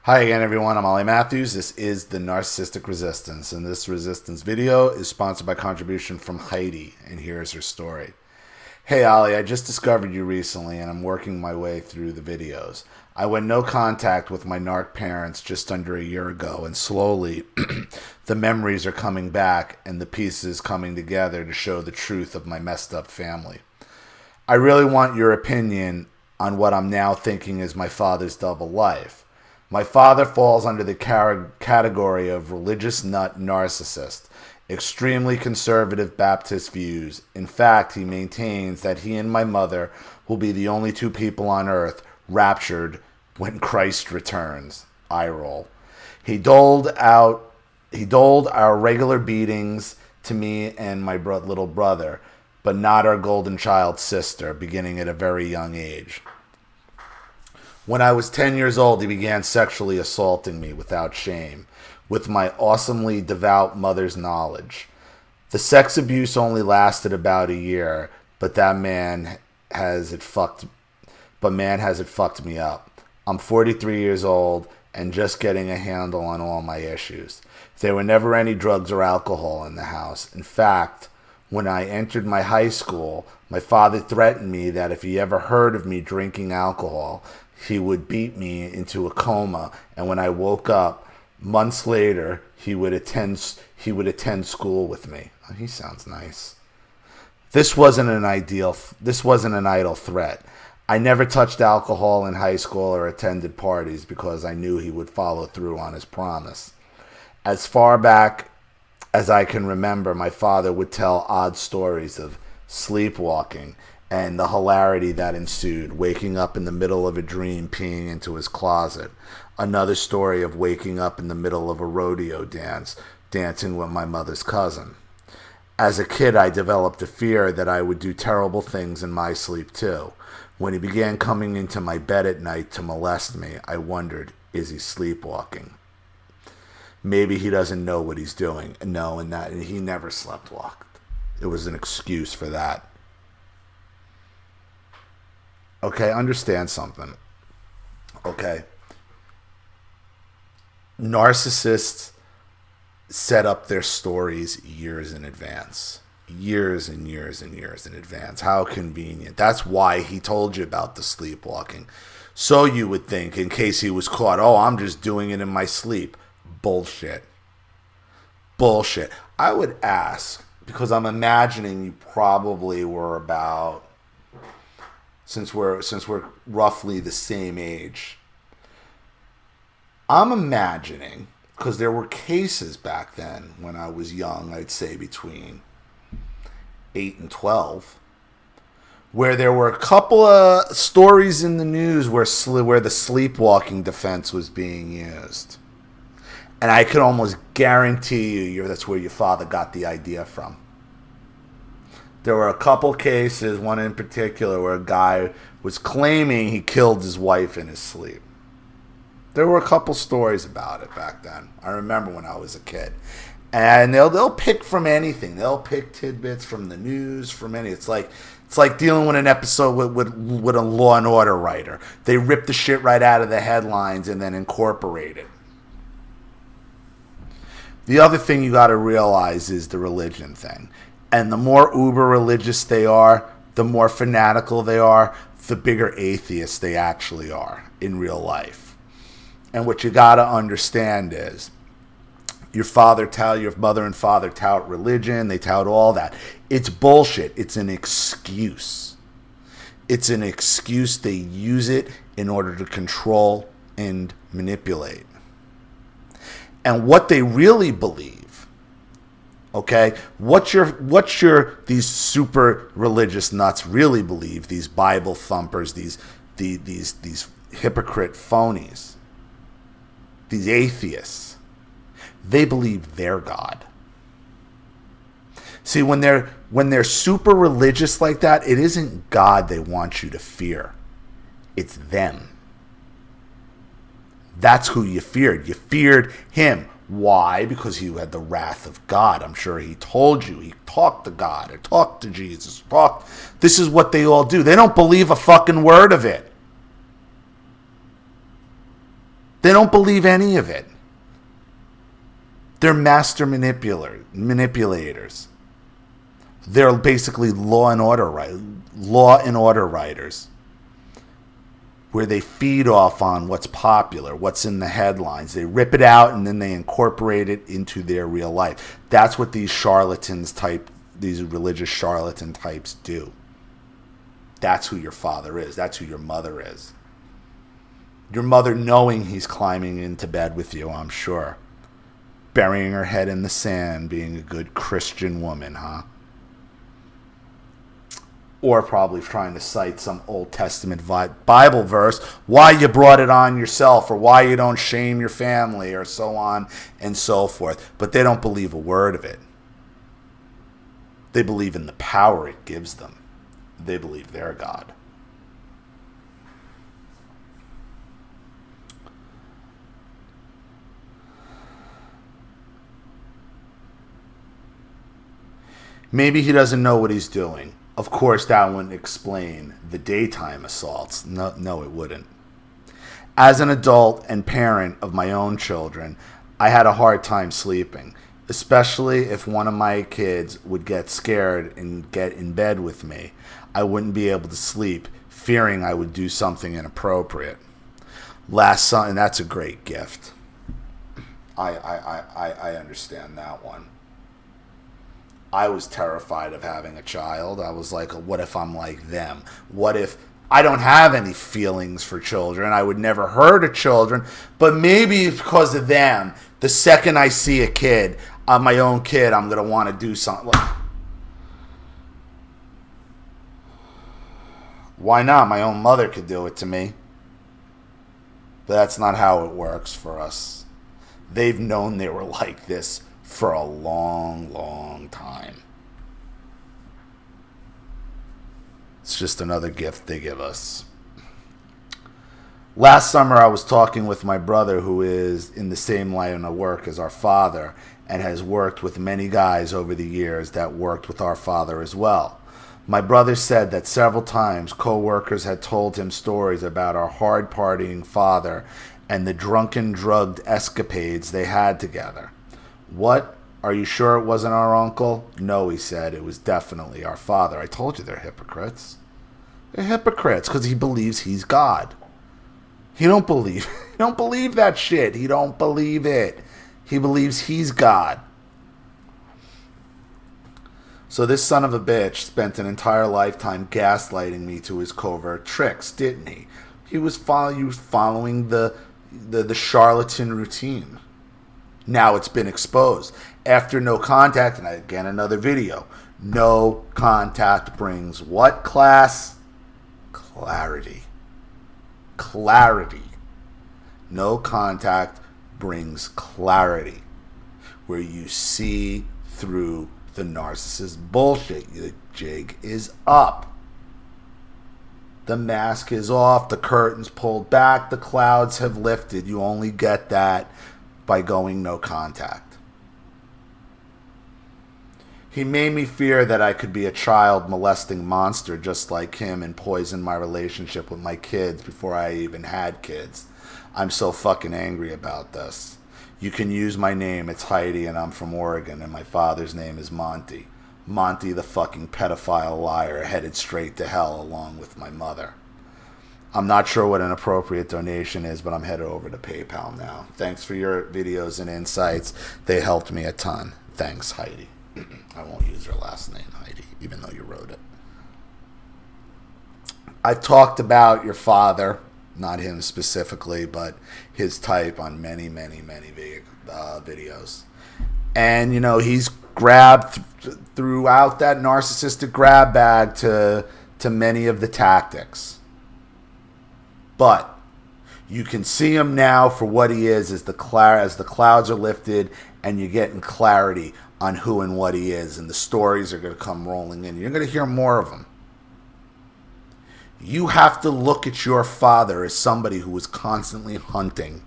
Hi again, everyone. I'm Ollie Matthews. This is the Narcissistic Resistance, and this resistance video is sponsored by contribution from Heidi, and here's her story. Hey, Ollie, I just discovered you recently, and I'm working my way through the videos. I went no contact with my narc parents just under a year ago, and slowly the memories are coming back and the pieces coming together to show the truth of my messed up family. I really want your opinion on what I'm now thinking is my father's double life. My father falls under the category of religious nut narcissist, extremely conservative Baptist views. In fact, he maintains that he and my mother will be the only two people on earth raptured when Christ returns. Eye roll. He doled our regular beatings to me and my little brother, but not our golden child sister, beginning at a very young age. When I was 10 years old, he began sexually assaulting me without shame, with my awesomely devout mother's knowledge. The sex abuse only lasted about a year, but man has it fucked me up. I'm 43 years old and just getting a handle on all my issues. There were never any drugs or alcohol in the house. In fact, when I entered my high school, my father threatened me that if he ever heard of me drinking alcohol, he would beat me into a coma, and when I woke up months later, he would attend school with me. Oh, he sounds nice. This wasn't an idle threat. I never touched alcohol in high school or attended parties because I knew he would follow through on his promise. As far back as I can remember, my father would tell odd stories of sleepwalking and the hilarity that ensued, waking up in the middle of a dream peeing into his closet. Another story of waking up in the middle of a rodeo dance, dancing with my mother's cousin. As a kid, I developed a fear that I would do terrible things in my sleep too. When he began coming into my bed at night to molest me, I wondered, is he sleepwalking? Maybe he doesn't know what he's doing. No, and he never sleptwalked. It was an excuse for that. Okay, understand something. Okay. Narcissists set up their stories years in advance. Years and years and years in advance. How convenient. That's why he told you about the sleepwalking. So you would think, in case he was caught, oh, I'm just doing it in my sleep. Bullshit. Bullshit. I would ask, because I'm imagining you probably were about, since we're roughly the same age, I'm imagining, because there were cases back then when I was young, I'd say between 8 and 12, where there were a couple of stories in the news where the sleepwalking defense was being used. And I could almost guarantee you that's where your father got the idea from. There were a couple cases, one in particular, where a guy was claiming he killed his wife in his sleep. There were a couple stories about it back then. I remember when I was a kid. And they'll pick from anything. They'll pick tidbits from the news, from any. It's like dealing with an episode with a Law and Order writer. They rip the shit right out of the headlines and then incorporate it. The other thing you got to realize is the religion thing. And the more uber religious they are, the more fanatical they are, the bigger atheists they actually are in real life. And what you got to understand is your mother and father tout religion, they tout all that. It's bullshit. It's an excuse. It's an excuse. They use it in order to control and manipulate. And what they really believe, okay, what these super religious nuts really believe, these Bible thumpers, these hypocrite phonies, these atheists, they believe they're God. See, when they're super religious like that, it isn't God they want you to fear. It's them. That's who you feared. You feared him. Why? Because he had the wrath of God. I'm sure he told you. He talked to God or talked to Jesus. This is what they all do. They don't believe a fucking word of it. They don't believe any of it. They're master manipulators. They're basically law and order writers, where they feed off on what's popular, what's in the headlines. They rip it out and then they incorporate it into their real life. That's what these religious charlatan types do. That's who your father is. That's who your mother is. Your mother knowing he's climbing into bed with you, I'm sure. Burying her head in the sand, being a good Christian woman, huh? Or probably trying to cite some Old Testament Bible verse, why you brought it on yourself, or why you don't shame your family, or so on and so forth. But they don't believe a word of it. They believe in the power it gives them. They believe they're God. Maybe he doesn't know what he's doing. Of course, that wouldn't explain the daytime assaults. No, it wouldn't. As an adult and parent of my own children, I had a hard time sleeping, especially if one of my kids would get scared and get in bed with me. I wouldn't be able to sleep, fearing I would do something inappropriate. And that's a great gift. I understand that one. I was terrified of having a child. I was like, what if I'm like them? What if I don't have any feelings for children? I would never hurt a children, but maybe because of them, the second I see a kid, my own kid, I'm going to want to do something. Why not? My own mother could do it to me. But that's not how it works for us. They've known they were like this for a long, long time. It's just another gift they give us. Last summer, I was talking with my brother, who is in the same line of work as our father and has worked with many guys over the years that worked with our father as well. My brother said that several times co-workers had told him stories about our hard-partying father and the drunken, drugged escapades they had together. What? Are you sure it wasn't our uncle? No, he said. It was definitely our father. I told you they're hypocrites. They're hypocrites because he believes he's God. He don't believe that shit. He don't believe it. He believes he's God. So this son of a bitch spent an entire lifetime gaslighting me to his covert tricks, didn't he? He was following the charlatan routine. Now it's been exposed. After no contact, and again another video, no contact brings what, class? Clarity. Clarity. No contact brings clarity, where you see through the narcissist bullshit. The jig is up. The mask is off. The curtains pulled back. The clouds have lifted. You only get that by going no contact. He made me fear that I could be a child molesting monster just like him and poison my relationship with my kids before I even had kids. I'm so fucking angry about this. You can use my name. It's Heidi and I'm from Oregon and my father's name is Monty. Monty the fucking pedophile liar headed straight to hell along with my mother. I'm not sure what an appropriate donation is, but I'm headed over to PayPal now. Thanks for your videos and insights. They helped me a ton. Thanks, Heidi. I won't use her last name, Heidi, even though you wrote it. I've talked about your father, not him specifically, but his type on many, many, many videos. And, you know, he's grabbed throughout that narcissistic grab bag to many of the tactics. But you can see him now for what he is as the clouds are lifted and you're getting clarity on who and what he is, and the stories are going to come rolling in. You're going to hear more of them. You have to look at your father as somebody who is constantly hunting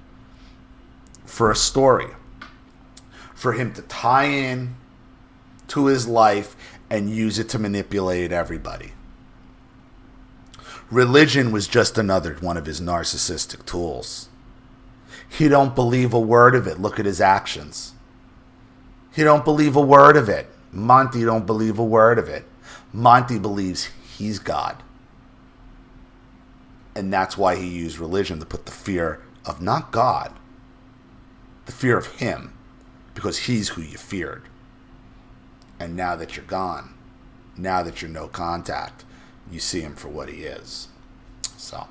for a story, for him to tie in to his life and use it to manipulate everybody. Religion was just another one of his narcissistic tools. He don't believe a word of it. Look at his actions. He don't believe a word of it. Monty don't believe a word of it. Monty believes he's God. And that's why he used religion to put the fear of not God, the fear of him, because he's who you feared. And now that you're gone, now that you're no contact, you see him for what he is. So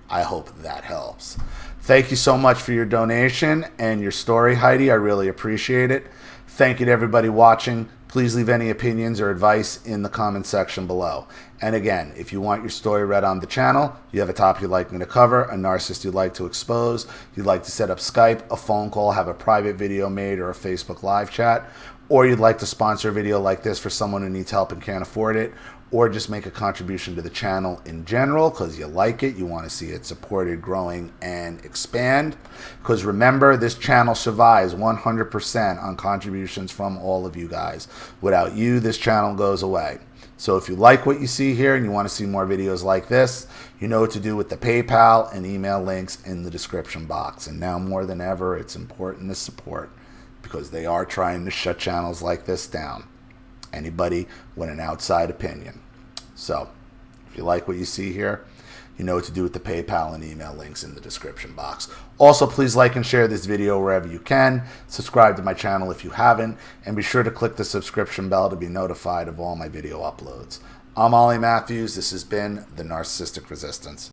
I hope that helps. Thank you so much for your donation and your story, Heidi. I really appreciate it. Thank you to everybody watching. Please leave any opinions or advice in the comment section below. And again, if you want your story read on the channel, you have a topic you'd like me to cover, a narcissist you'd like to expose, you'd like to set up Skype, a phone call, have a private video made, or a Facebook live chat, or you'd like to sponsor a video like this for someone who needs help and can't afford it, or just make a contribution to the channel in general because you like it, you want to see it supported, growing, and expand. Because remember, this channel survives 100% on contributions from all of you guys. Without you, this channel goes away. So if you like what you see here and you want to see more videos like this, you know what to do with the PayPal and email links in the description box. And now more than ever, it's important to support because they are trying to shut channels like this down. Anybody with an outside opinion. So if you like what you see here, you know what to do with the PayPal and email links in the description box. Also, please like and share this video wherever you can. Subscribe to my channel if you haven't, and be sure to click the subscription bell to be notified of all my video uploads. I'm Ollie Matthews. This has been the Narcissistic Resistance.